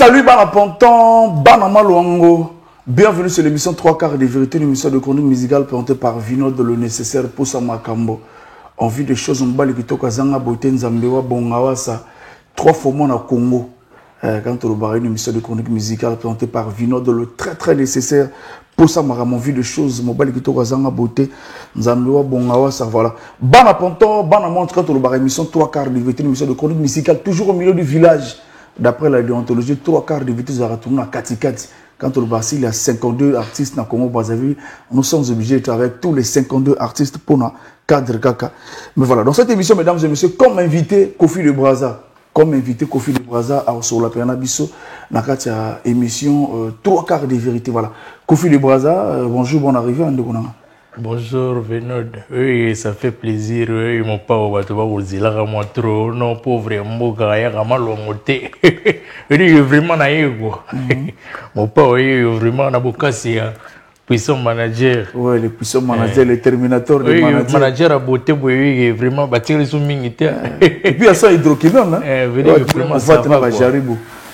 Salut Bana Ponton, Bana Maluango. Bienvenue sur l'émission 3 quarts de vérité, l'émission de chronique musicale présentée par Vino de le nécessaire pour Samakambo. On vit des choses, on bat les Kitoko Zanga, Boten, Zambewa, Bongawasa, 3 fois moins au Congo. Quand on va une émission de chronique musicale présentée par Vino de le très nécessaire pour Samakambo. On vit des choses, on bat les Kitoko Zanga, Boten, Zambewa, Bongawasa, voilà. Bana Ponton, Bana montre quand on va une émission 3 quarts de vérité, l'émission de chronique musicale, toujours au milieu du village. D'après la déontologie, 3 quarts de vitesse à retourner à Katikati. Quand on il y a 52 artistes dans le Congo-Brazzaville. Nous sommes obligés de travailler avec tous les 52 artistes pour notre cadre Kaka. Mais voilà, dans cette émission, mesdames et messieurs, comme invité Kofi de Brazza, sur la Piana Bisso, dans la émission 3 quarts de vérité. Voilà. Kofi de Brazza, bonjour, bonne arrivée. Bonjour Venod, oui, ça fait plaisir, oui, mon père va te voir aux îles, trop, non, pauvre, mon gars, il y a mal au moté. Il est vraiment naïf, mon père, il est vraiment naboukassi, puissant manager. Oui, le puissant manager, le terminateur de manager. Oui, manager à beauté, oui, vraiment, bâtir les souminités. Et puis, il y a ça, hydroquinone, hein? Vraiment, ça va,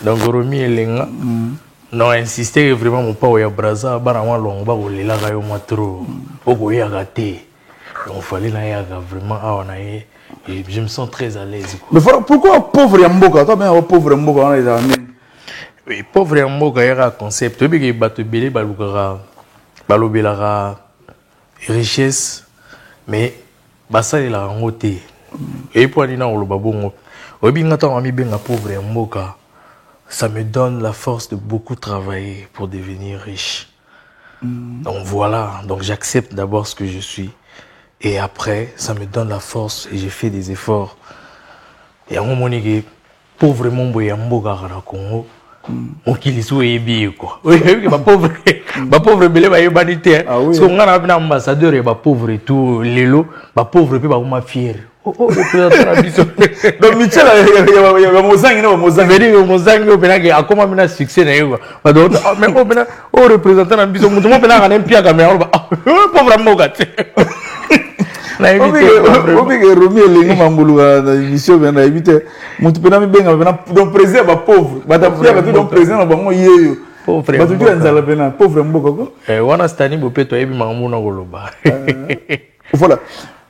donc, Romy et Lenga. Non, insister vraiment mon père, il y a Brazza, Banawa Longba, ou les laga yo matro, ou y a gâté. Donc, fallait là, il y a vraiment, et je me sens très à l'aise. Mais pourquoi pauvre Yamboka? Toi, bien, pauvre Yamboka, on est amené. Oui, pauvre Yamboka, il y a un concept. Tu sais, Batobélé, Balobélara, richesse, mais Bassa, il a un côté. Et pour aller dans le babongo, au bingato, ami bien, pauvre Yamboka. Ça me donne la force de beaucoup travailler pour devenir riche. Donc voilà, donc j'accepte d'abord ce que je suis. Et après, ça me donne la force et j'ai fait des efforts. Et à un moment donné, pauvre mon boy Yamboka au Congo, on qui sous et quoi. Oui, ma pauvre belé va y baniter. Parce qu'on a un ambassadeur et ma pauvre et tout, l'élo, ma pauvre puis ma fière. Donc Michel, il y a Mozang, non, Mozang. Il y a Mozang, il y a comment on a succès. Mais on représentant un bisou, on a un pire caméra. Pauvre Mogat. Romy et Lengo Mamboulou, la émission vient d'inviter. Mon petit pénal, donc président, pauvre. Donc président, pauvre. Pauvre Mboka. On a stani bopeto ebi mamuna goloba. Voilà.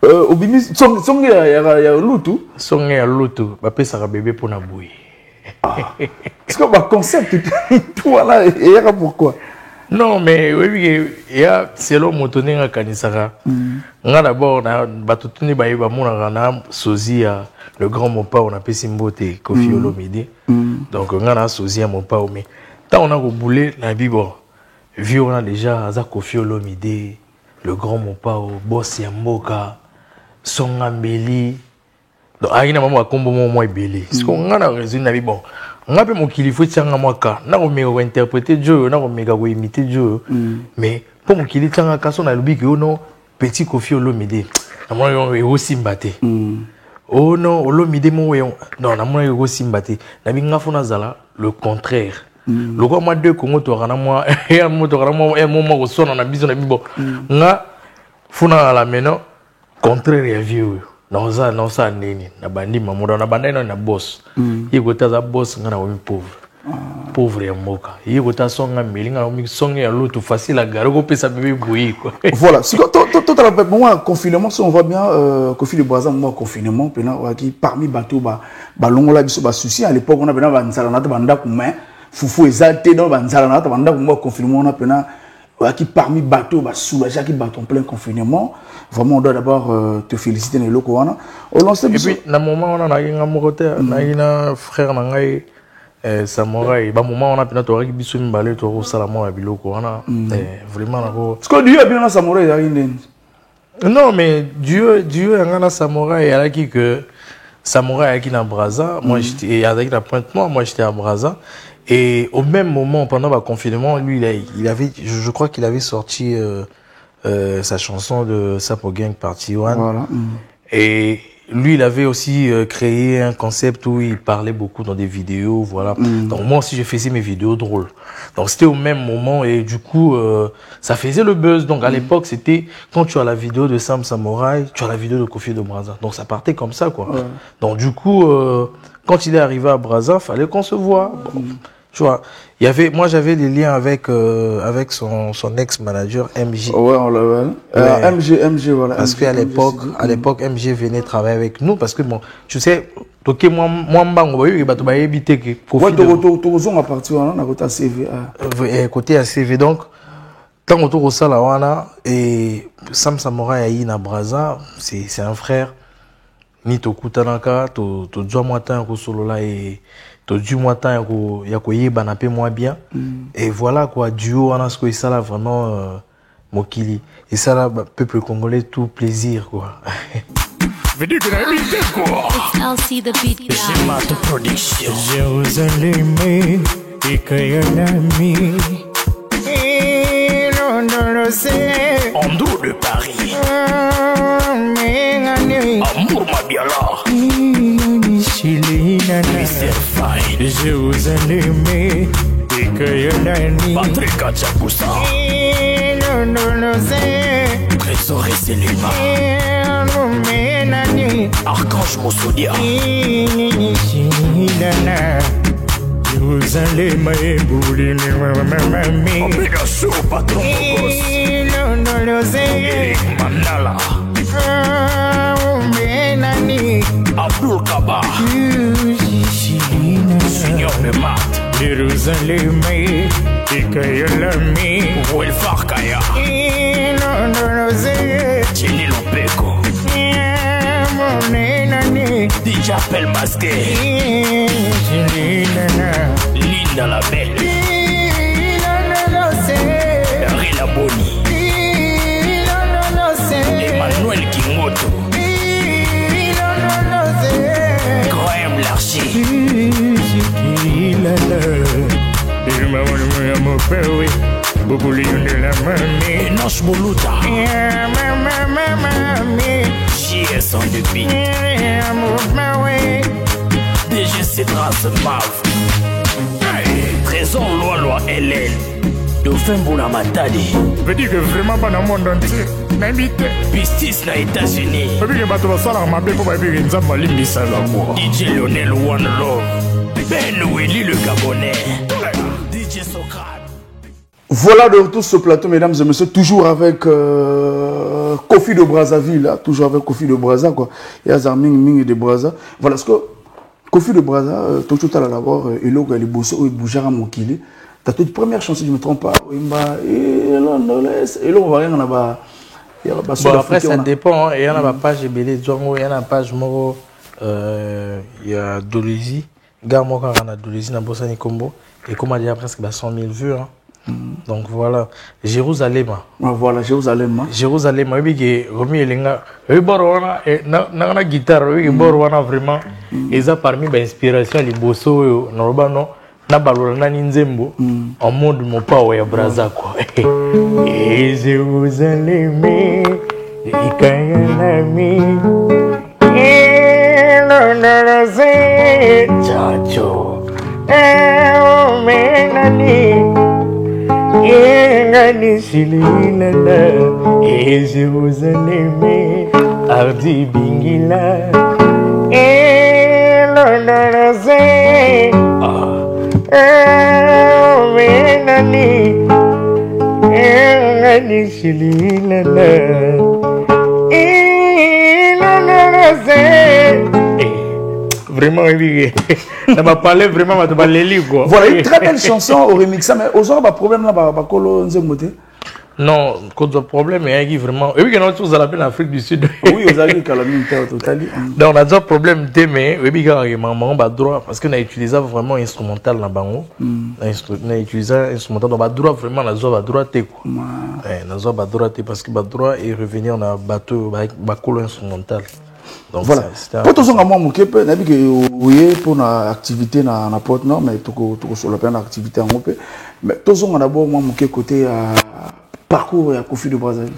Au bimi songe ya lutu. Songe ya lutu, bapesa ka bébé pour na boui. Est-ce que le concept tout là et pourquoi? Non mais oui il y a selon motoné nga kanisaka. Nga d'abord na batutuni ba yeba mona na sozia le grand mopa on appelle Simbote Kofi Olomide. Donc nga na sozia mopa mais tant on a boulé la Bible. Vu on a déjà Aza Kofi Olomide, le grand mopa boss Yamboka. Son ambeli donc aina maman kombo moi belé parce qu'on a raison na bon on a peu mon kilifo tianga mwaka na ko mega interpréter Dieu na ko mega ko imiter Dieu mais pour mon kilifo tianga kaso na lobi que non petit Kofi Olomide na moi yo aussi mbaté oh non Olomide mo non na moi yo aussi mbaté na binga fona zala le contraire le quoi moi deux Congo to kana moi et moi to kana moi moi ko sona na biso na bibo nga fona la meno contraire ya vieux non ça nini na bandi mamoda na bandai na boss yego taza boss ngana wa pauvre ya moka yego ta songa milinga mi songa ya lutu facile à garer ko pesa bébé boui quoi. Voilà, si tout à l'heure moi confinement si on voit bien Kofi de Brazza moi confinement pena qui parmi bateau ba longola biso ba souci à l'époque on a bena ba nzala na banda kuma fufu exalté dans ba nzala na banda moi confinement on a pena qui parmi bateau bah soulager qui bat en plein confinement vraiment on doit d'abord te féliciter les locaux on lance et puis na moment on a un mokote na ina frère na ngai samouraï ba moment on a pena to ki biso mbale to ko sala mo ya biloko wana vraiment na ko parce que Dieu a bien samouraï ya non mais Dieu ngana samouraï ala ki que samouraï qui na Brazza moi j'étais avec la pointe moi j'étais à Brazza. Et au même moment, pendant le confinement, lui, il avait, je crois qu'il avait sorti sa chanson de Sapo Gang Party One. Voilà. Et lui, il avait aussi créé un concept où il parlait beaucoup dans des vidéos, voilà. Donc moi aussi, je faisais mes vidéos drôles. Donc c'était au même moment et du coup, ça faisait le buzz. Donc à l'époque, c'était quand tu as la vidéo de Sam Samouraï, tu as la vidéo de Kofi de Brazza. Donc ça partait comme ça, quoi. Donc du coup, quand il est arrivé à Brazza, fallait qu'on se voit. Bon, Tu vois, moi j'avais des liens avec son ex-manager MJ. Ouais, on l'a. MG, voilà. Parce qu'à l'époque, MG venait travailler avec nous parce que bon, tu sais, toqué moi bango, il va te éviter que. Ouais, tu à partir on a côté CV. Côté ACV donc. Tant autour au Salawana et Sam Samoura Yahi na Braza, c'est un frère. Ni to kutanaka, to djwa mwata ko solola et to du mwata ya ko yeba na pe moi bien. Et voilà quoi, duo on a ce que ça là vraiment mokili. Et ça là peuple congolais tout plaisir quoi. It's LC the beat guy. C'est ma production. Jérusalem ikayalami En dos de Paris. Amour ma bien là. Mr. Fine. Jérusalem ikayalami Patrick Kachakoussa. Trésor et Célibat. Archange Moussodia. Jérusalem eboulini mamami Obligation patron boss. Eric Mandala. Abdul Kaba. Seigneur de Mat. Jérusalem ikayalami Welfar Kaya. Jenny Lopeko. DJ Appel Masqué. Linda la Belle. Rila Boni. Emmanuel Kingoto. Graham Larcher. Enoch Boluta. JS on the beat. DG Cédras Mav. Trésor Loi LL. Dauphin Bouna Matadi. veut dire que vraiment pas dans le monde entier n'invite Pistis na États-Unis. veut dire que bato basala mabe po ba bi nzamba limbisa la quoi DJ Lionel One Love. Ben Willy le Gabonais. DJ Socrate. Voilà de retour sur ce plateau, mesdames et messieurs, toujours avec Kofi de Brazzaville, là, toujours avec Kofi de Brazza, quoi. Il y a Zarming Ming de Brazza. Voilà, ce que Kofi de Brazza, tout à l'heure d'abord, et là, il est bossé, il bouge à mon kili. T'as toute première chanson, si je ne me trompe pas, et là, on va rien, on a pas. Bon, après, ça dépend. Hein. Il y en a ma page Ebele Djongo, il y en a ma page Moro, il y a Dolizi. Gars, moi, quand on a Dolizi, dans Bossani Combo, et comme on a déjà presque 100 000 vues. Hein. Donc voilà, Jérusalem. Voilà, Jérusalem. Jérusalem, oui, qui Romy Elenga, oui, Borwana, et na guitare, oui, Borwana vraiment, ils ont parmi mes inspirations, les bosso, normalement, na balona ninzembo, en mode mon pa ya braza quoi. Et Jérusalem, ikayalami, ilonoroze, chacho, menani. Engani sililala e Jérusalem ardi bingila e loloroze menani engani sililala e loloroze. Vraiment, ça m'a parlé vraiment, ça m'a parlé quoi. Voilà, une très belle chanson au remix, mais aux autres, problème là, bah, Kolo Nzemote. Non, cause de problème, il y a vraiment. Oui, il y a une chose à l'Afrique Afrique du Sud. Oui, vous avez calamité totalement. Donc, on a déjà problème, mais oui, il y a un droit, parce qu'on a utilisé vraiment instrumental dans le bango. On a utilisé instrumental dans le droit, vraiment, on a droit, on a droit, parce que le droit est revenu, on a bateau, Kolo instrumental. Donc voilà. Pour tout ça, moi, mon képe, n'habite que oui pour une activité na porte nord, mais tout sur le plan d'activité en groupe. Mais tout ça, d'abord, moi, mon côté parcours à Kofi de Brazzaville.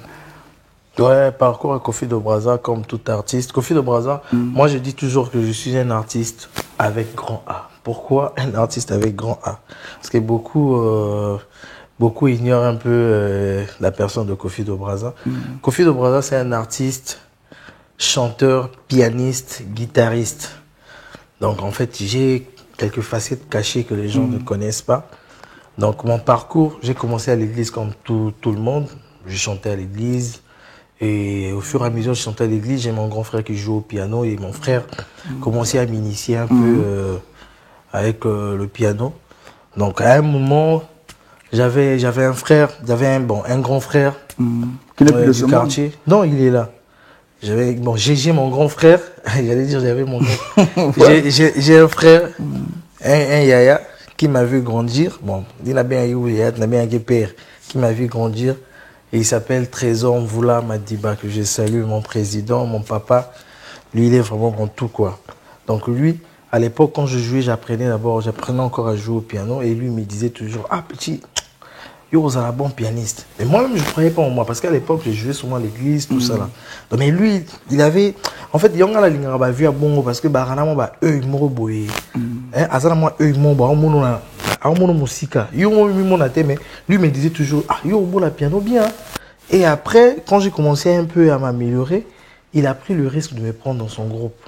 Ouais, parcours à Kofi de Brazza comme tout artiste. Kofi de Brazza, moi, je dis toujours que je suis un artiste avec grand A. Pourquoi un artiste avec grand A? Parce que beaucoup ignorent un peu la personne de Kofi de Brazza. Kofi de Brazza, c'est un artiste, chanteur, pianiste, guitariste. Donc en fait, j'ai quelques facettes cachées que les gens ne connaissent pas. Donc mon parcours, j'ai commencé à l'église comme tout le monde. Je chantais à l'église. Et au fur et à mesure, je chantais à l'église. J'ai mon grand frère qui joue au piano et mon frère commençait à m'initier un peu avec le piano. Donc à un moment, j'avais un frère, un grand frère Qui n'est plus de du ce quartier. Non, il est là. J'ai mon grand frère. J'allais dire j'avais mon grand. J'ai un frère, un yaya qui m'a vu grandir. Bon, il a bien eu yaya, il a bien eu père qui m'a vu grandir. Et il s'appelle Trésor Mvula Madiba, que je salue, mon président, mon papa. Lui, il est vraiment mon tout, quoi. Donc lui, à l'époque, quand je jouais, j'apprenais encore à jouer au piano. Et lui, il me disait toujours, ah, petit, yo, vous êtes un bon pianiste. Mais moi-même, je ne croyais pas en moi, parce qu'à l'époque, je jouais souvent à l'église, tout ça là. Donc, mais lui, il avait... En fait, il y a un gars qui a vu à Bongo, parce que, bah, eux, ils m'ont boyé. Moi, eux, ils m'ont boyé. Mais lui me disait toujours, ah, yo, bon, la piano bien. Et après, quand j'ai commencé un peu à m'améliorer, il a pris le risque de me prendre dans son groupe.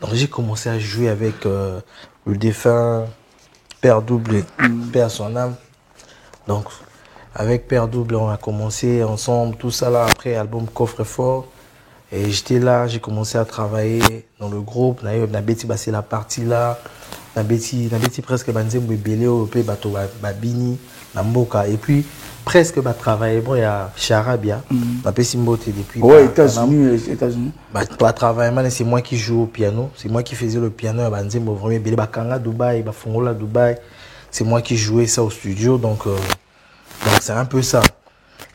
Donc j'ai commencé à jouer avec le défunt Père Double, Père son âme. Donc avec Père Double, on a commencé ensemble, tout ça là, après album Coffre-Fort. Et j'étais là, j'ai commencé à travailler dans le groupe. C'est la partie là. Presque banzembo ebele pe bato babini na mboka et puis presque ba travailler bon il y a Charabia na Pesimbote depuis États-Unis ba travailler man c'est moi qui joue au piano, c'est moi qui faisais le piano à banzembo vraiment ebele ba kanga Dubaï ba fongola Dubaï, c'est moi qui jouais ça au studio donc c'est un peu ça.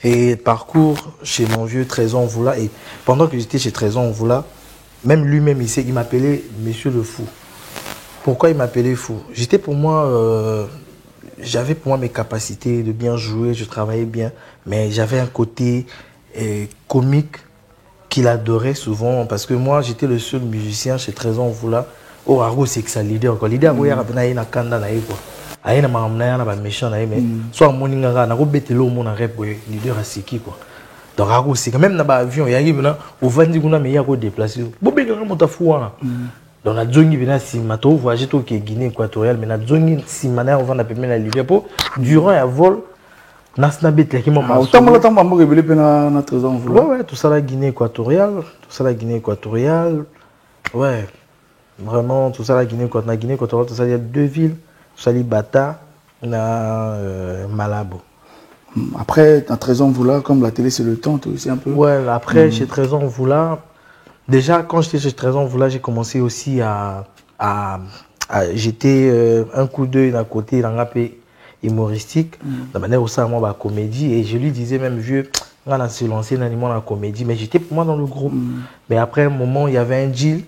Et parcours chez mon vieux Trésor Mvula et pendant que j'étais chez Trésor Mvula, même lui-même il m'appelait Monsieur le Fou. Pourquoi il m'appelait fou? J'étais pour moi, j'avais pour moi mes capacités de bien jouer, je travaillais bien, mais j'avais un côté comique qu'il adorait souvent parce que moi j'étais le seul musicien chez Trésor Mvula. Oh, Argo c'est que ça leader quoi. Leader il y a na kanda na quoi. Aïe na mamna na ba méchant na mais soit moninga na ko betelo mon na rap leader à siki quoi. Donc Argo c'est quand même na ba avion il y a na au vandi kuna mais il y a ko déplacer. Bobé nga mota fou wana. Donc, la Djongi vient si mato voyage tout qui est Guinée équatoriale, mais la Djongi si mana on va na permettre la Libye pour durant un vol nasna bet qui m'a pas. Autant moi tant moi rebelle pena na Trésor Mvula. Ouais, tout ça la Guinée équatoriale, Ouais. Vraiment tout ça la Guinée équatoriale, tout ça il y a deux villes, tout ça les Bata, na Malabo. Après dans Trésor Mvula comme la télé c'est le temps aussi un peu. Ouais, après chez Trésor Mvula déjà, quand j'étais chez Trésor Mvula, j'ai commencé aussi j'étais un coup d'œil d'un côté dans un peu humoristique, de la manière où ça, moi, la comédie. Et je lui disais même, vieux, on a se lancé dans la comédie, mais j'étais pour moi dans le groupe. Mais après un moment, il y avait un deal,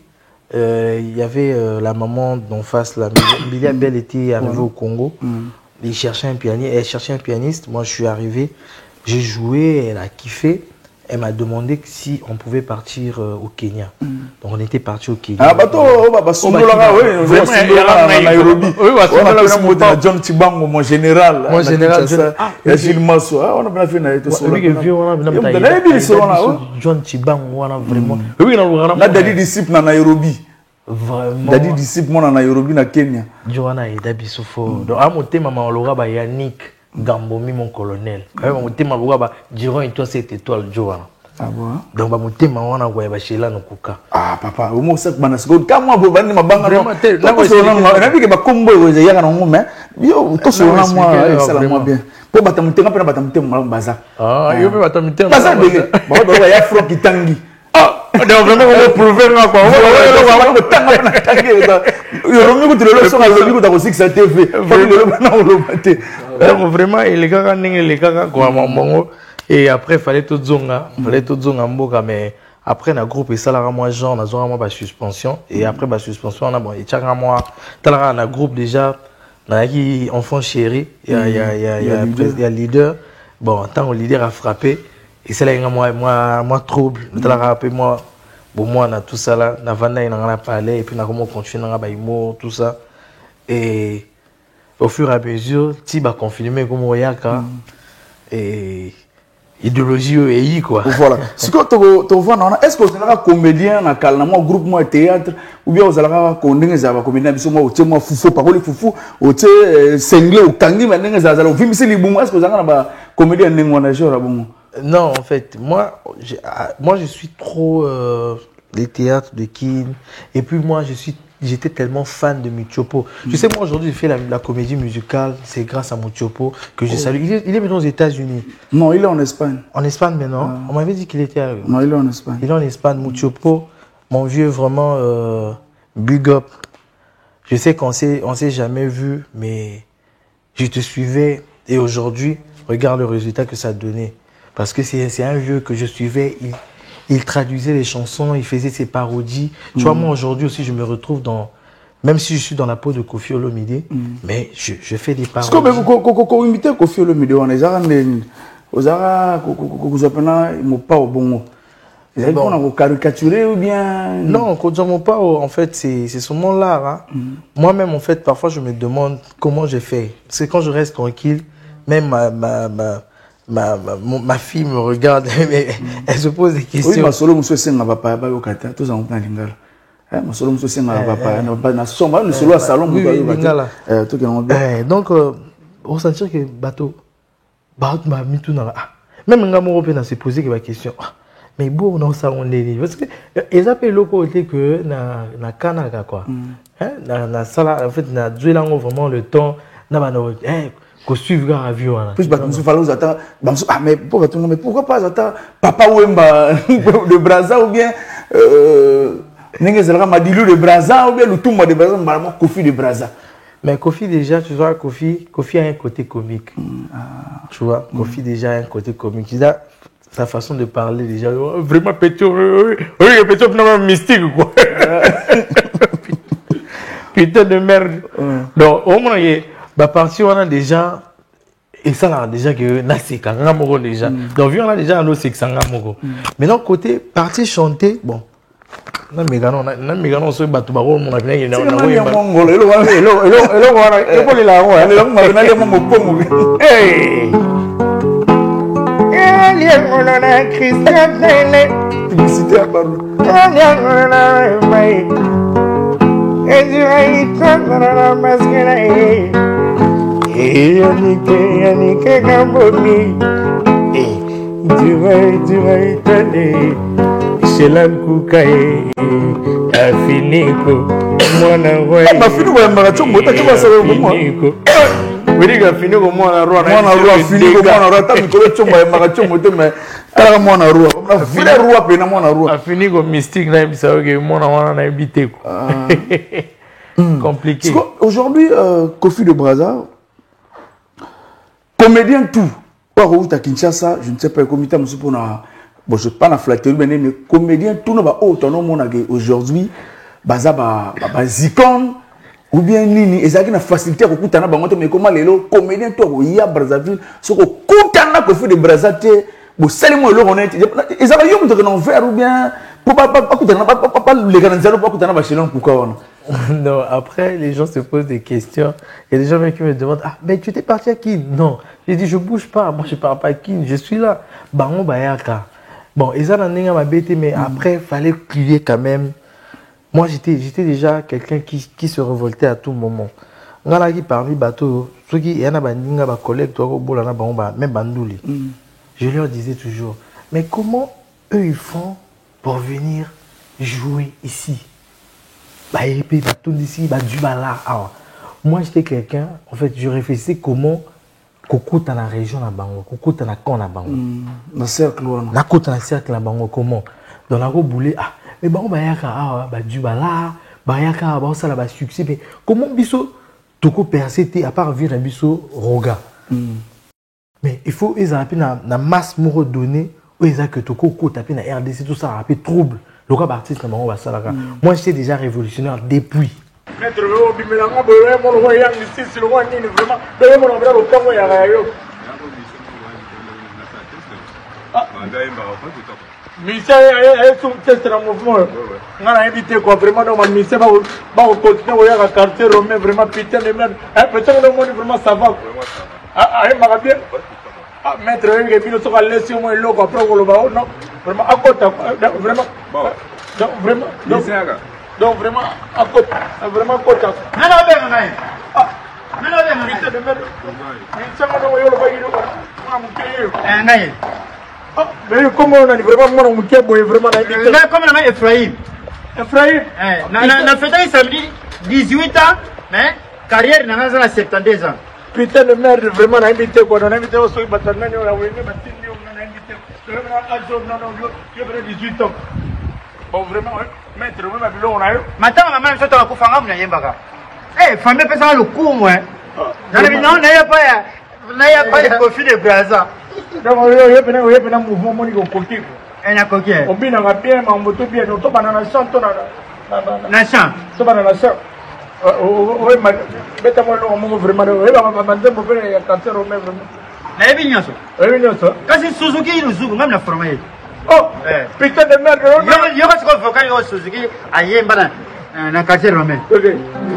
il y avait la maman d'en face, la Milia Belle était arrivée au Congo. Il cherchait un pianiste, elle cherchait un pianiste. Moi, je suis arrivé, j'ai joué, elle a kiffé. Elle m'a demandé si on pouvait partir au Kenya. Donc on était parti au Kenya. Ah bateau, Nairobi. Oui, John Chibango, mon général. Mon général, Gilles Masso. On a bien fait John Chibango, vraiment. Oui, on a des disciples na Nairobi. Vraiment. Dadi disciple mon na Nairobi na Kenya. Joana et Dabi Soufo. Donc à mon thème, maman Laura Yannick Gambomi mon colonel. Mon thème Laura durant une toi cette étoile Joana. Ah bon? Donc mon thème on a voyé Bachela no kuka. Ah papa, au moins ça banasko. Quand moi bobani mabanga vraiment tel. Là moi na bi ke ba kombo yo ya na ngome. Yo to so na moi ça la moi bien. Po batamutenga pe na batamutenga baza. Ah, yo pe batamutenga. Baza bele. Ba ba ya fro kitangi. Donc vraiment on prouver quoi. Vraiment les gars quoi mongo et après fallait tout zonga mboka mais après na groupe et ça là moi genre na zona moi ba suspension et après ba suspension on a bon et tchanga moi tala na groupe déjà na qui enfant chéri il y a leader bon tant le leader a frappé et c'est là moi trouble tala rappel moi bon moi na tout ça là na vanda ina na parler et puis na comment continuer na ba imo tout ça et au fur et à mesure ti ba confirmer comme oyaka et idéologie et quoi. Voilà. Si tu vois, est-ce que vous êtes comédien dans un groupe de théâtre ou bien vous êtes comédien qui sont foufou, parole foufou, ou cinglé ou tangi, mais vous êtes est-ce que vous êtes comédien Non, en fait, moi je suis trop des théâtres de Kin. Et puis moi, j'étais tellement fan de Muchopo. Tu sais, moi aujourd'hui, je fais la comédie musicale. C'est grâce à Muchopo que je salue. Il est maintenant aux États-Unis. Non, il est en Espagne. En Espagne maintenant. On m'avait dit qu'il était à... Non, il est en Espagne. Il est en Espagne. Muchopo, mon vieux, vraiment big up. Je sais qu'on s'est jamais vu, mais je te suivais. Et aujourd'hui, regarde le résultat que ça a donné. Parce que c'est un vieux que je suivais. Il traduisait les chansons, il faisait ses parodies. Tu vois, moi aujourd'hui aussi, je me retrouve dans... Même si je suis dans la peau de Koffi Olomide, mais je fais des parodies. Est-ce que vous imitez Koffi Olomide, vous avez caricaturer ou bien... Non, Kodjamopao, en fait, c'est son nom là. Hein. Moi-même, en fait, parfois, je me demande comment j'ai fait. Parce que quand je reste tranquille, même ma fille me regarde, elle se pose des questions. Oui, ma solo monsieur senga papa ba yokata tous en plan lingala. Ma solo monsieur senga papa na soma le solo à salon oui, lingala. Tout qui bien. Donc on sentir que bateau m'a mis tout dans la même ngamo européen s'est posé que la question. Mais bon on ça on les parce que ils appellent le côté que na Canada quoi. Hein na sala en fait na jouer là vraiment le temps na ba no qu'on suive un avion. Plus bah monsieur Fallou attend ah mais pourquoi pas attend Papa Wemba de Brazza ou bien Nengezelra Madilu de Brazza ou bien le Toumba de Brazza vraiment Koffi de Brazza. Mais Koffi déjà tu vois Koffi a un côté comique. Tu vois Koffi déjà a un côté comique. Il a sa façon de parler déjà vraiment petit vraiment mystique quoi. Putain de merde. Donc au moins bah parce qu'on a déjà et ça là déjà que nasi kanga moko déjà donc vu on a déjà un autre sanga moko maintenant côté partie chanter bon na mégano so batu ba ko mona bien na mongolo elo wana eko la ro elo mona le mo pongo eh ele mona na Christian tele publicité à parole ele mona mai et tu vas masquer Yannick Gambomi, tu vas étonner. Chez l'Ankoukaï, Afiniko, mon envoi. Ma fille, vous avez tu vas savoir comment. Oui, il a fini comme moi, on a fini comme moi, on a tapé tu vas marathon, mais alors moi, on a roi. Fille roi, puis moi, on a roi. A fini comme mystique, là, il savait que moi, on a invité. Compliqué. Aujourd'hui, Koffi de Brazza, comédien tout. Par où à Kinshasa, je ne sais pas comment tu pour na bon je pas na flatterie mais comédien tout na autonome aujourd'hui baza zikon ou bien nini ezaki na facilité ko kutana bango mais comment lelo comédien tout ya Brazzaville soko kutana Koffi de Brazza te bo salimo lo honnête ezaka yo muto na faire ou bien pour pas kutana pas les grands pas kutana ba chelon pourquoi non, après, les gens se posent des questions. Il y a des gens qui me demandent ah, mais tu t'es parti à qui? Non. J'ai dit je bouge pas. Moi, je pars pas à qui? Je suis là. Bango Bayaka. Bon, ils ont m'a bêté, mais après, il fallait plier quand même. Moi, j'étais déjà quelqu'un qui se révoltait à tout moment. On a qui parmi bateaux, ceux qui y en a des collègues, même Bandouli. Je leur disais toujours, mais comment eux ils font pour venir jouer ici? Et puis, tout ici, du là. Moi, j'étais quelqu'un, en fait, je réfléchissais comment Coco dans la région à Bango, Coco dans la con à Bango. Dans le cercle, la côte dans le cercle à Bango, comment? Dans la roue boulée, mais Bango, du là, Bayaka, ça là, succès. Mais comment Bisso, Toko percé, à part vivre un Bisso, Roga. Mais il faut, ils ont la masse me redonner, ils ont que Toko tapé dans la RDC, tout ça, a fait trouble. Le cas artiste, moi j'étais déjà révolutionnaire depuis. Maître on a invité quoi vraiment dans ma mission va continuer à quartier romain vraiment putain de merde. Peut-être le monde vraiment ça va. Ah, bien. Ah, maître, il faut que tu laisses moi l'eau après le bas. Non, vraiment, à côté, vraiment. Donc, vraiment. Donc, vraiment, à côté. Vraiment, à côté. Non, non, non, non. Non, non, non. Putain de merde. Il s'en va dans le bas. Ngaï. Mais comment on a vraiment mon cœur, vraiment. Là, comme la main Ephraim. Ephraim. Na fête samedi 18 ans, mais carrière n'a pas 72 ans. Putain de merde, vraiment, on a invité quoi. On a invité au Soy Batanani, on a invité, on a invité. Vraiment, à jour, non, il y a 18 ans. Bon, vraiment, maître, même à Bilo, on a eu. Maintenant, maman, je suis en train de faire un eh, famille peut faire le coup, moi. Non, il n'y a pas de profil de Brazza. Donc, il y a un mouvement, mon côté. Il y a coquille. On vient à bien, mais on va bien, on tombe dans la chambre. Nation. On tombe dans la chambre. Oui, mais mettez-moi là, on va vraiment. Oui, ma madame, vous pouvez y cancer au même. Mais il y a ça. Quand c'est Suzuki, il nous ouvre même la fromage. Oh, putain de merde. Il y a ce qu'on fait quand Suzuki a yémbana. Na quartier romain. Ok.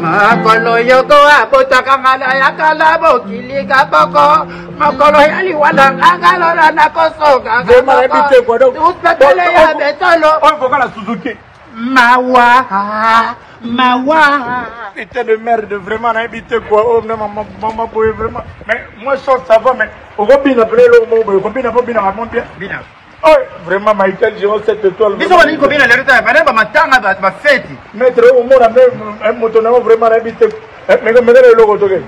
Makolo yoko abotaka ngala yakala bokili kaboko. Makolo yali wala ngalo na kosoka. Vraiment, invité quoi donc. Utapele ya betolo. On faut la Suzuki. Mawa. Putain de merde, vraiment, on a invité quoi. Oh, non, maman, vraiment. Mais moi, ça va, mais on va bien appeler le mot. On va bien appeler bien. Oh, vraiment, Michael, j'ai 7 étoiles. Mais on dit combien la lettre, madame, ma fête. Maître, au monde, un motonnement vraiment habité. Mais comme le logo, tu sais.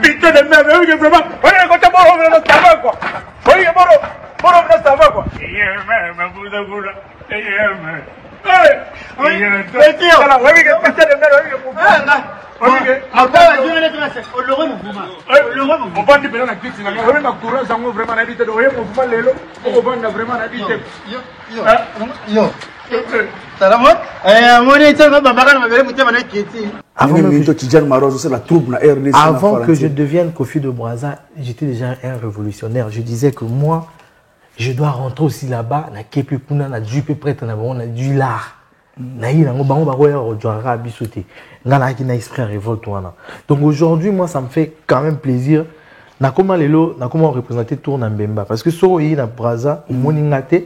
Putain de merde, vraiment. Voyez, quand tu vas au ça va quoi. Voyez, ça va quoi. Avant que je devienne Kofi de Brazza, j'étais déjà un révolutionnaire. Je disais que moi, je dois rentrer aussi là-bas, na kepi kuna na jupe prêtre na bon na du lard. Na yi na ngo bango bako ya ojwara bisoté. Ngana ki na esprit révolte wana. Donc aujourd'hui moi ça me fait quand même plaisir na comment lelo na comment représenter tour na Mbemba parce que so yi na Brazza moni ngate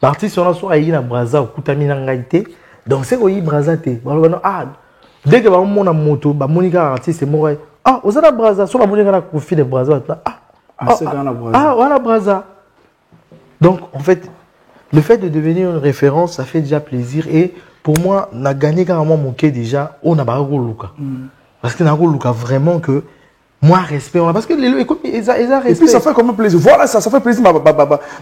l'artiste on a so yi na Brazza okutami na ngaité. Donc c'est ko yi Brazza te. Balo ah dès que ba mona moto ba monika artiste mo ah ozana Brazza so ba monika na Kofi de Brazza c'est dans la Brazza. Ah voilà Brazza. Donc, en fait, le fait de devenir une référence, ça fait déjà plaisir. Et pour moi, on a gagné carrément mon quai déjà. On a pas Luka. Parce que Luka vraiment que moi, respect. Parce que les écoute, ils ont respect. Et puis, ça fait quand même plaisir. Voilà, ça fait plaisir.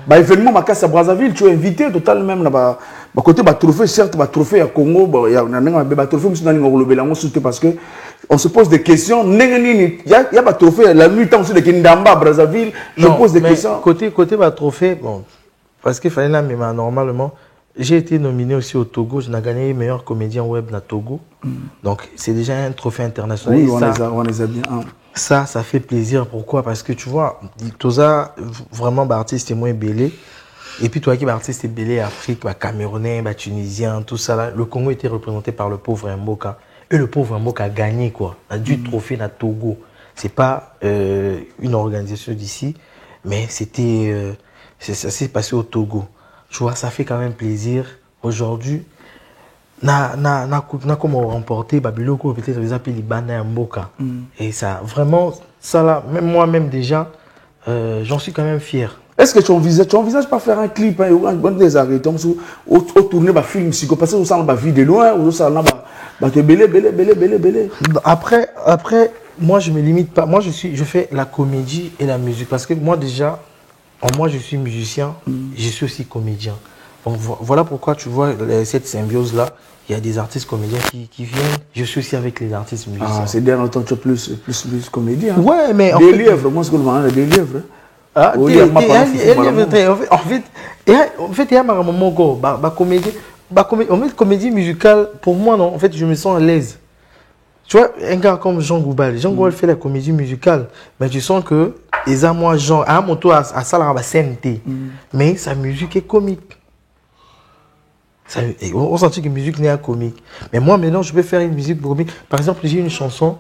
Événement, ma casse à Brazzaville, tu es invité total même là-bas. Côté trophée, certes, trophée à Congo, il y a un trophée, parce que on se pose des questions. Il y a un trophée, la nuit, on se dit qu'il y a un Brazzaville. Je pose des questions. Côté trophée, bon, parce qu'il fallait là, mais normalement, j'ai été nominé aussi au Togo. Je n'ai gagné meilleur comédien web dans Togo. Donc, c'est déjà un trophée international. Oui, on les a bien. Ça fait plaisir. Pourquoi? Parce que tu vois, Toza, vraiment, artiste est moins belé. Et puis, toi qui es artiste est belé, Afrique, Camerounais, Tunisien, tout ça là. Le Congo était représenté par le pauvre Mboka. Et le pauvre Mboka a gagné, quoi. A du trophée dans Togo. C'est pas une organisation d'ici, mais c'était, ça s'est passé au Togo. Tu vois, ça fait quand même plaisir. Aujourd'hui, na comment remporter Babiloko peut-être les appels Libana Mboka. Et ça vraiment ça là même moi-même déjà j'en suis quand même fier. Est-ce que tu envisages pas faire un clip des arrêtons ou tourner un film si parce que ça va vie de loin ou ça va te belé. Après moi je me limite pas, moi je fais la comédie et la musique parce que moi déjà moi je suis musicien, je suis aussi comédien. Donc voilà pourquoi tu vois cette symbiose là, il y a des artistes comédiens qui viennent, je suis aussi avec les artistes musiciens. Ah, c'est dernier temps tu es plus comédien. Hein? Ouais, mais des livres, moi ce que je vends des livres. Ah, en fait, il y a un moment comédie musicale pour moi non, en fait je me sens à l'aise. Tu vois, un gars comme Jean Goubal fait la comédie musicale, mais tu sens que les à moi Jean à mon tour à ça la scène mais sa musique est comique. On sentit que la musique n'est pas comique. Mais moi, maintenant, je peux faire une musique comique. Par exemple, j'ai une chanson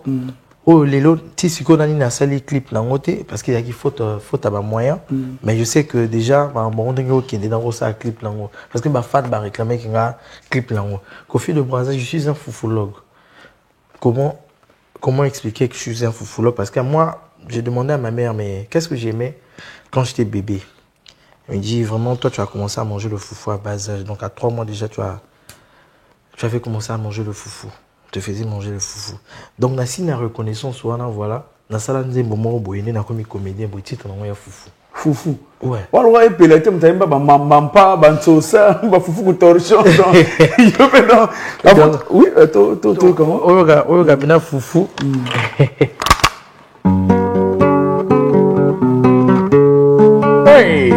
où les lots, si tu connais un seul clip dans côté, parce qu'il y a qui faute à ma moyen. Mais je sais que déjà, on est dans un clip là. Parce que ma fan va réclamer qu'il y a un clip là. Kofi de Brazza, je suis un foufoulogue. Comment expliquer que je suis un foufoulogue? Parce que moi, j'ai demandé à ma mère, mais qu'est-ce que j'aimais quand j'étais bébé? Elle me dit, vraiment, toi, tu as commencé à manger le foufou à bas âge. Donc, à 3 mois déjà, tu avais commencé à manger le foufou. Tu te faisais manger le foufou. Donc, na si na reconnaissance, voilà, na sala nze moment boyene na comme comédien, boy titre na ya foufou. Foufou. Ouais. Wala wa pelete mtaimba ba mampa ba nsosa ba foufou ko torchon. Yo pe non. Oui, to comment? Oyoga bina foufou. Hey.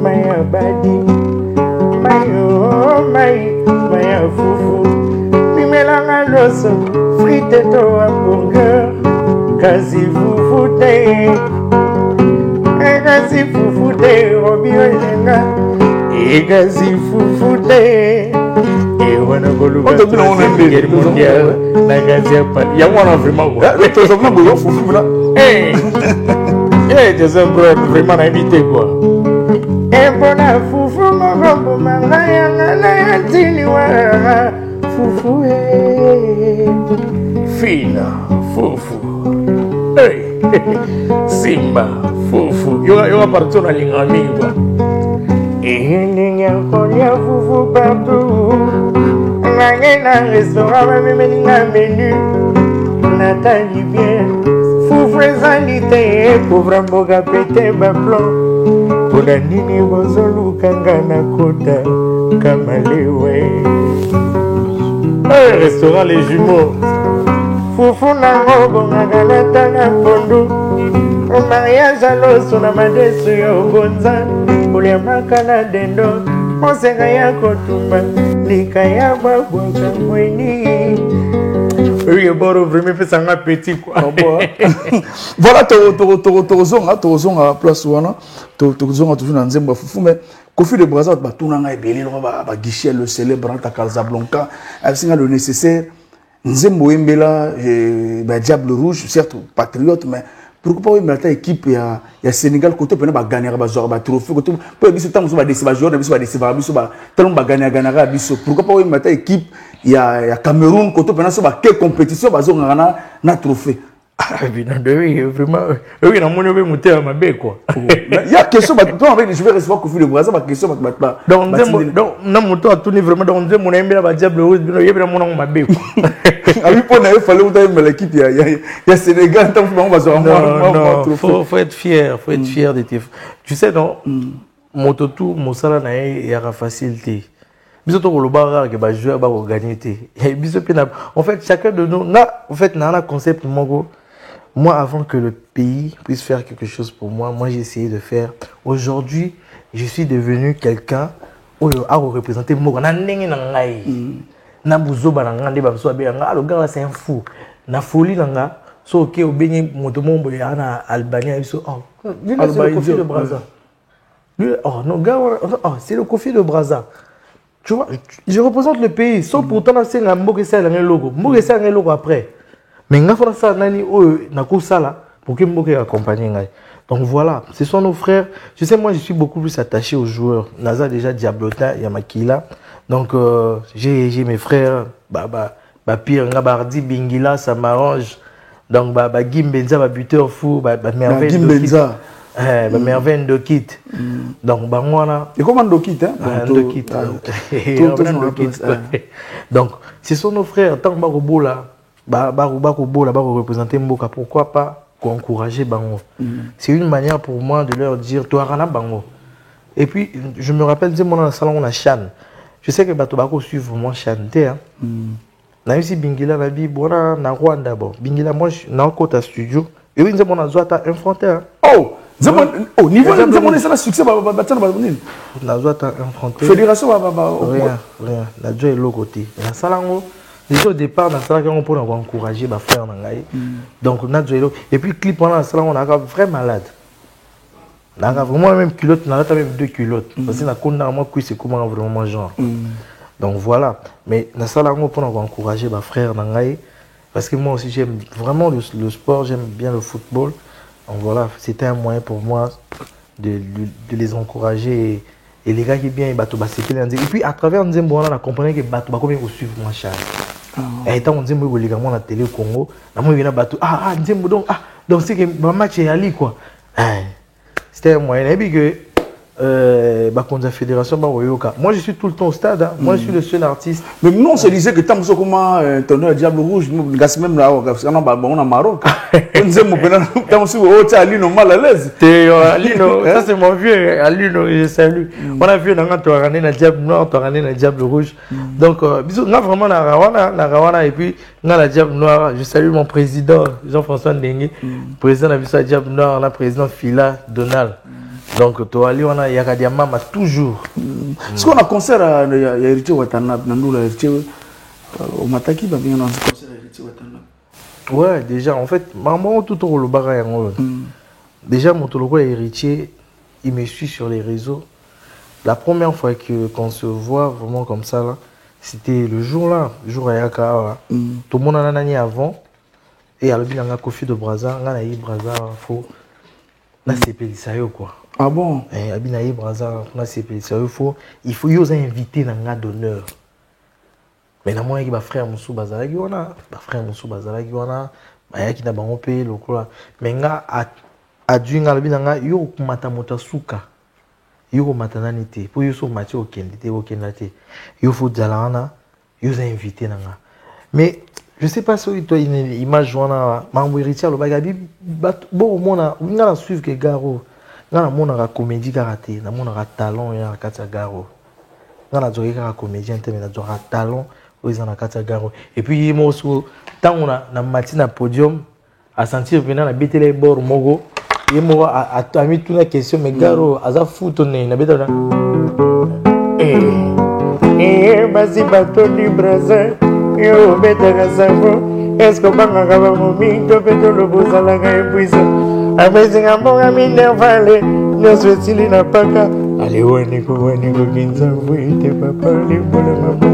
My body, my foufou. Mimelanga loso, frite to hamburger. Kasi foufouté, kasi foufouté, Robio Lenga. Kasi foufouté. Et on a voulu faire la guerre mondiale. La gazière pas. Il y a moi vraiment quoi. Tu as vraiment foufou là. Tu es un bref vraiment invité quoi. Et bon la foufou mon rombo mangaya ngana tiniwa foufou fina foufou hey simba foufou yo partout na lingami quoi. Et ninga konya foufou partout. Ngana restaurant même na menu. Nathalie bien foufou zanité pauvre mboga pété ba plan. Pour la nini bozolu kangana kota kamalewe. Restaurant les jumeaux. Foufou nango bongagalata na pondu. Au mariage à l'os na madesu yo gonza. Uliamaka na dendo. Monsega ya kotumba. Likaya babwaka mweni. Oui, bon, vraiment, fait ça un petit quoi. Voilà, tu as place où on a toujours dans Nzemba Foufou, mais Kofi de Brazza, tout le monde a belé, guichet le célèbre à Casablanca, avec le nécessaire. Nzembo Mbela, Diable Rouge, certes patriote, mais pourquoi pas une équipe il y a Sénégal côté pour ne gagner un trophée côté pour que ce temps soit décisif joueur décisif tellement gagner pourquoi pas une équipe il y a Cameroun côté pour ne quelle compétition va gagner un trophée. Oui, vraiment. Oui, on a monté à ma baie quoi. Il y a question je vais recevoir Kofi de Brazza ma question donc non mon temps a tourné vraiment dans mon aimé la Diable Rouge il y a vraiment ma baie quoi. Ah oui, pour il fallait où l'équipe il y a Sénégal tant on va non faut être fier de tes. Tu sais non moto tout mon salaire na il y a facilité. Biso ko loba que ba joueur ba gagner té. Biso en fait chacun de nous na en fait na concept mongo. Moi, avant que le pays puisse faire quelque chose pour moi, j'ai essayé de faire. Aujourd'hui, je suis devenu quelqu'un qui a représenté moi. Le gars, c'est un fou. Na folie, so ok, au béni, mon monde est en Albanie. Lui, c'est le Kofi de Brazza. Oh non, gars, c'est le Kofi de Brazza. Tu vois, je représente le pays. Sauf pourtant, c'est un logo. C'est un logo après. Mais nga fera ça nani na kusala pour que mboke accompagne ngai. Donc voilà, ce sont nos frères. Je sais moi je suis beaucoup plus attaché aux joueurs. Naza déjà Diablota, Yamakila. Donc j'ai mes frères Pire nga Bardi Bingila ça m'arrange. Donc Gimbenza buteur fou merveille Gimbenza. Merveille de kit. Donc moi et comment de kit hein donc ce sont nos frères tant barobola représenter Mboka, pourquoi pas encourager Bango. C'est une manière pour moi de leur dire toi Rana Bango. Et puis je me rappelle de mon salon on a Chan. Je sais que Batobako suivre moi chanter hein. Na aussi Bingila na bi bona na Rwanda bon. Bingila moi na côté studio et oui nous on a Zouata infronté. Oh, au niveau de mon succès na Zouata infronté. Fédération rien la joie est l'autre côté. Na salango déjà au départ, on peut encourager mes frères. Donc, et puis, clip, on a un vrai malade. Vraiment même culotte, on a même 2 culottes. Parce que na konda moi c'est comment vraiment genre. Donc voilà. Mais na sala ngo pour encourager ma frère nangai parce que moi aussi j'aime vraiment le sport, j'aime bien le football. Donc voilà, c'était un moyen pour moi de les encourager et les gars qui bien bateau basepele et puis à travers Nzembo on a compris que bateau ba combien suivre moi charge. Et tant Nzembo les gars moi na télé Congo, na moi vient bateau Nzembo donc c'est que ma match est ali quoi. C'était un moyen. Et puis que la fédération, moi je suis tout le temps au stade. Hein. Moi je suis le seul artiste. Mais non, on se disait que tant que comment tonnerre Diable Rouge, nous gasse même là, on a Maroc. On disait mon père, tant que Alino mal à l'aise. Alino, ça c'est mon vieux. Alino, je salue. On a vu dans le Diable Noir, on a le Diable Rouge. Donc, bisous, on a vraiment la Rawana et puis on a la Diable Noir. Je salue mon président Jean-François Ndengue, président de la Diable Noir, le président Fila Donald. Donc, toi, on a Yakadiamama toujours. Est-ce qu'on a concert à Héritier Watanabe, Nandoula Héritier au Mataki, il y a un concert à Héritier Watanabe. Ouais, déjà, en fait, maman, tout au Lobara, déjà, mon tologo Héritier, il me suit sur les réseaux. La première fois qu'on se voit vraiment comme ça, là, c'était le jour-là, le jour à Yaka. Tout le monde en a nani avant. Et à l'objet, on a Kofi de Braza, on a eu Braza, là, c'est Pélissayo, quoi. Ah bon? Abinaï Braza, il faut y inviter dans un d'honneur. Mais dans moi, il y a frère Moussou Bazalagi, frère Moussou Bazalagi, il y a qui n'a pas payé le quoi. Mais il y a du ngalabina, il y a matamota souka, il y a matananité. Pour y avoir match au Kendité, il faut Jalana, il y a invité dans un. Mais je ne sais pas si tu as une image, Mambo Héritier, le bagabi, bon, on a suivi que Garo. Dans le monde, on a comédie karaté, dans le monde, on a talent, il y a un garo. Dans la journée, on a comédien, on a talent, il y a un garo. Et puis, il y a tant on a un matin à podium, à sentir venir à bêter les bords, mogo, il y a mis toute la question, mais garo, à ça fout, on est, il y a bêté là. Vas-y, bateau du Brésil, yo, bêté à ça, est-ce qu'on va avoir mon micro, bêté le beau à la gagne puissant. Amazing among me never no sweaty na paka. Ali waniko kinza wite papa libona mama.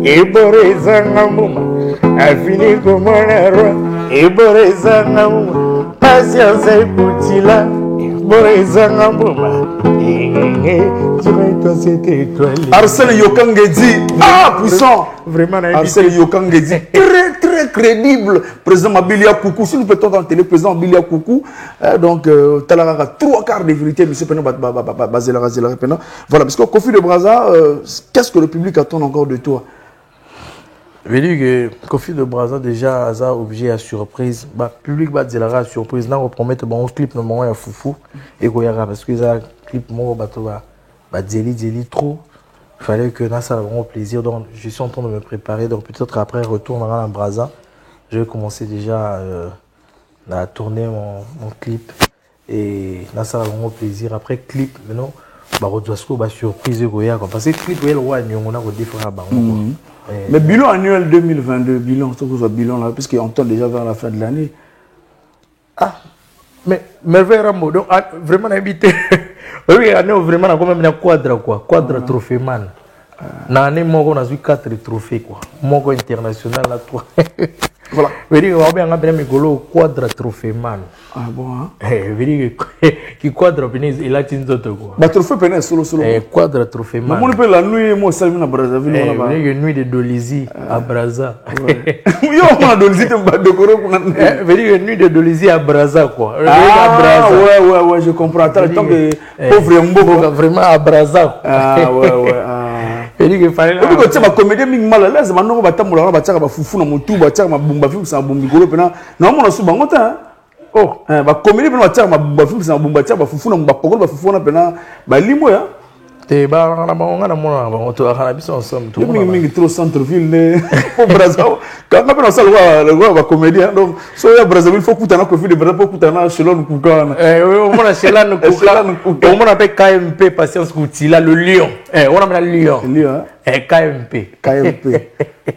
Eboreza ngamuma. Afini komara. Eboreza ngamuma. Patience kutila. Eboreza ngamuma. Arsène Yokangedi, puissant. Vraiment, Arsène Yokangedi, très crédible. Président Mabilia Koukou, si nous peut-on dans la télé, président Mabilia Koukou, donc, Talara, 3 quarts de vérité, monsieur Pena, voilà, parce que Kofi de Braza, qu'est-ce que le public attend encore de toi? Je veux dire que Kofi de Braza, déjà, a objet à surprise. Le public va dire la surprise. Là, on promet un clip, normalement, il y a Foufou et Goyara, parce que ça clip, moi, Djeli trop. Il fallait que ça ait vraiment plaisir. Donc, je suis en train de me préparer. Donc, peut-être après, retour dans la Braza. Je vais commencer déjà à tourner mon clip. Et là, ça a vraiment plaisir. Après, clip, maintenant, surprise de Goyara. Parce que clip, il y a le roi, on a différents barons. Mais bilan annuel 2022, bilan là, puisqu'on tend déjà vers la fin de l'année. Mais vraiment, donc, vraiment invité. Oui, vraiment, on a même un quadre trophée man. L'année, on a eu 4 trophées, quoi. Mon international, là, 3. Voilà. Je veux dire, on a bien un quadre trophée man. Ah bon, hein? Je veux dire, qui quadre pénis, il a une autre, quoi. Bah, trophée pénis, solo. Quadre trophée man. Mais on peut la nuit, moi, ça vient à Brazzaville. Une nuit de Dolisie à Brazza. Oui, on a Dolisie, je veux dire, une nuit de Dolisie à Brazza, quoi. Ah, ouais, je comprends. Tant que pauvre Mbo. Vraiment à Brazza. Ah, ouais. Il dit qu'il fallait. Et puis quand tu as comédie mal à l'aise, maintenant on va t'amuler, on va t'amuler, on va foufou dans mon tout, on va t'amuler, on va faire un bon micro, puis non, on a sous bangote, hein. Oh, bah comédie, puis on va t'amuler, on va faire un bon bâtiment, on va foufou dans mon bapoko, on va foufou dans pena, bah limo, hein. T'es bah on a on te a ensemble. Tout le monde trop centre-ville, au Brésil. Quand on a ça le roi va comédien, donc so ya Brazzaville faut coûter un Kofi de Brésil pour coûter un Chelon Koukan. Oui, on a Chelon Koukan. On a fait KMP patience Koutila le lion. On a le lion. KMP.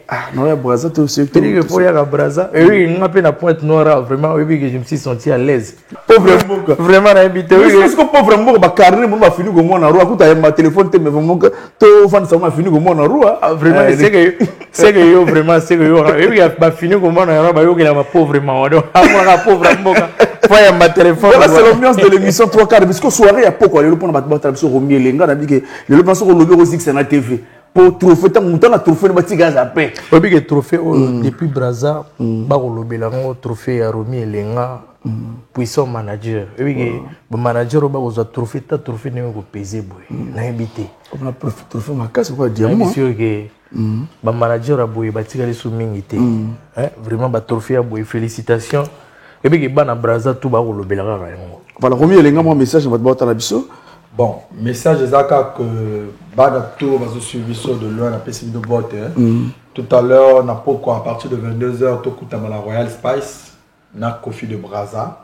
Ah, non, il y a Braza, tu sais. Tu dis que pour y aller à Braza, et oui, il m'a fait la pointe noire, vraiment, oui, que je me suis senti à l'aise. Pauvre Mboka. Vraiment, invité. Oui, parce que pauvre Mboka, ma carrière, m'a fini comme moi, na roi, quand ma téléphone, mais vraiment, tout fan, ça m'a fini comme moi, na roi. Vraiment, c'est que yo, vraiment, c'est que yo, oui, m'a fini comme moi, na roi, yo, qu'il y a ma pauvre maman, donc, à moi, la pauvre Mboka, voyez ma téléphone. Voilà, c'est l'ambiance de l'émission 3 quarts, parce que soirée, il y a pourquoi, le point, on va sur Romier, les gars, on a dit que le point sur le lobby aussi, c'est la TV. Pour trophée, tant que la trophée, le gaz à paix. Oui, que trophée, depuis Braza, bah, on lobby là, on trophée à Romier, les gars, puissant manager. Oui, que le manager, bah, on a trophée, ta trophée, n'est pas pesé, boy, n'a habité. On a trophée, ma casse, quoi, diamant. Je suis sûr que le manager a boy, bah, tu as les sous-mingité. Vraiment, bah, trophée à boy, félicitations. Et puis, bah, na Braza, tout, bah, on lobby là, voilà, Romier, les gars, mon message, on va te battre à la biseau. Bon, message exact que Bada Tour va se suivre sur de loin, la PCB de vote. Tout à l'heure, on a pourquoi à partir de 22h, tout coûte à la Royal Spice, na Kofi de Braza.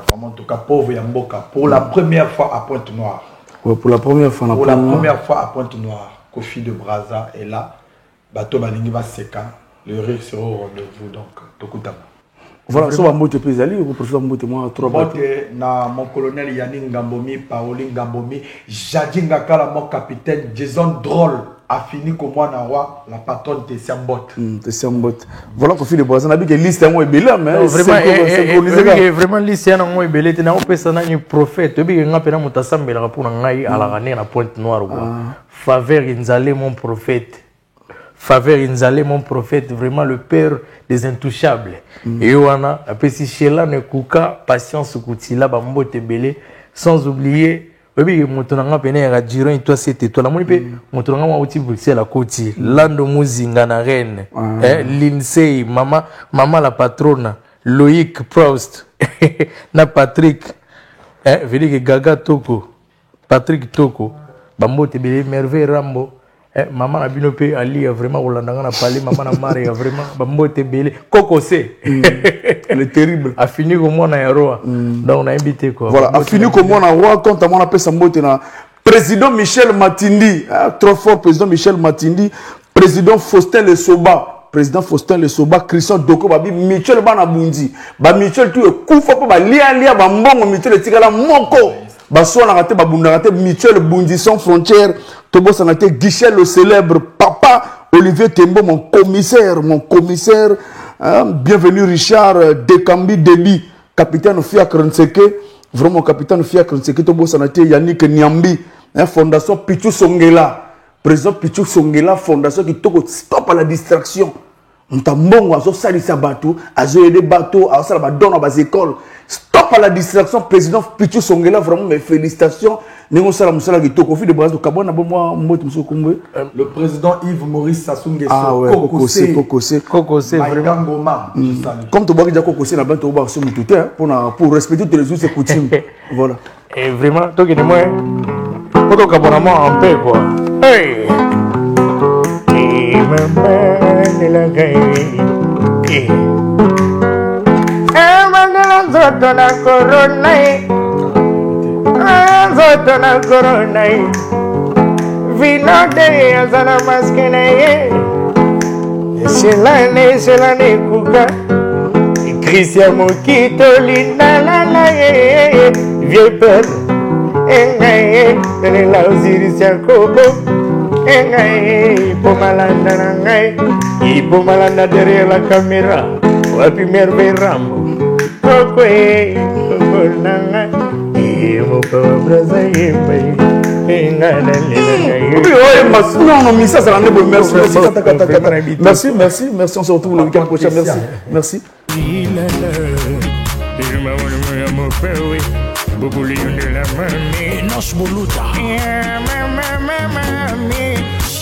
Vraiment, en tout cas, pauvre Yamboka, pour la première fois à Pointe-Noire. Ouais, pour la première fois, pour la première fois à Pointe-Noire, Kofi de Braza est là. Bateau Balingi va séquer. Le rire sera au rendez-vous, donc, tout coûte à moi. Voilà, ça va monter plus aller, vous préférez monter moi 3 bateaux. Na mon colonel Yannick Ngambomi, Paoline Ngambomi, Jadin Ngakala, mon capitaine, Jason Droll, a fini comme moi, la patronne de Siambot. Voilà, Kofi de Braza, on a dit que liste est moins belle, mais vraiment, liste est moins belle, tu n'as pas un prophète, tu n'as pas un tassambé pour un aïe à la ranée, la pointe noire. Faveur, Inzalé, mon prophète. Faveur Inzalé, mon prophète, vraiment le père des intouchables. Et on a si Sheila Nekuka, patience Koutila, Bambo Tebele, sans oublier, oui, mon tonanga peine à Giron, toi c'était toi la monipe, mon tonanga outil Bruxelles à côté, Lando Muzinga na reine, Lindsay, maman la patronne, Loïc Proust, na Patrick, veut dire Gaga Toko, Patrick Toko, Bambo Tebele, Merveille Rambo. Maman a binopé Ali a vraiment Hollanda a parlé, maman a marre a vraiment Bambote Belé, Coco c'est le terrible. A fini comme moi na roi. Donc on a invité quoi. Voilà, a fini comme moi na roi quand on appelle Sambote na président Michel Matindi, trop fort président Michel Matindi, président Faustin Le Soba. Président Faustin Le Soba, Christian Doko, Babi, Michel Banabundi, Ba Michel tu es koufa pour ba lia ba mbongo Michel Tigala Moko. Baso na raté babunda raté Michel Bundi sans frontières. Tobo Sanate Guichet le célèbre papa Olivier Tembo mon commissaire bienvenue Richard Dekambi Deli capitaine Fiacre Nseke vraiment capitaine Fiacre Nseke Tobo Sanate Yannick Niambi fondation Pichu Songela président Pichu Songela fondation qui toko stop à la distraction Ntambongo azo salisa bateau azo aider bateau azo sala ba donner bas école stop à la distraction président Pichu Songela vraiment mes félicitations. Le président Yves Maurice Sassou Nguesso. Ah ouais, Kokosé, vraiment. Comme tu vois que Kokosé n'a pas pour respecter toutes les autres coutumes. Voilà. Et vraiment, toi qui es moi, pour ton abonnement en paix quoi. Hey. Zotona corona vino de azana maskene selane kuka Christian Mokito linda la vieux père la Osiris Yakobo Pomalanda derrière la caméra wapi Merveille Rambo merci, on se retrouve le week-end prochain, merci.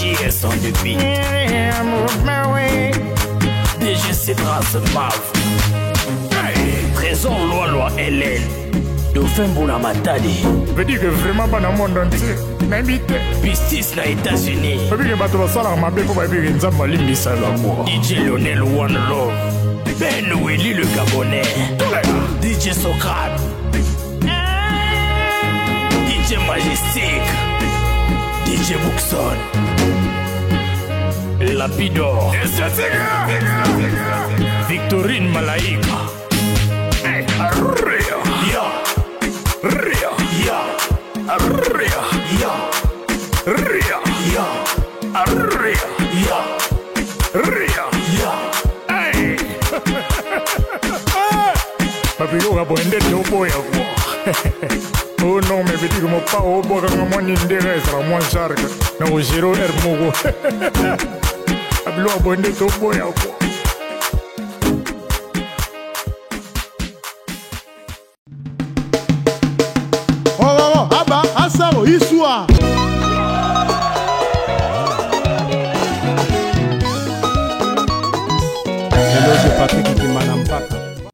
JS on the beat. DGC Transmaf. Trésor loi LL. Dauphin Bouna Matadi. Veut dire que vraiment pas dans le monde entier. N'invite. Pistis na États-Unis. Veut dire que bateau va savoir ma belle pour pas dire que Nzamba Limbisa là quoi. DJ Lionel One Love. Ben Willy le Gabonais. DJ Socrate. DJ Majestic. DJ Buxon. Lapidor. Victorine Malaïka. Ria. Ria. Ria. Ria. Ria. Hey. Papiloga boende topo ya kwa. Oh non, mais vedi comme pas au bord de mon intérêt, ça moins cher que nos zéro hermogo. Papiloga boende topo ya kwa. Oh, aba, asaro, isua.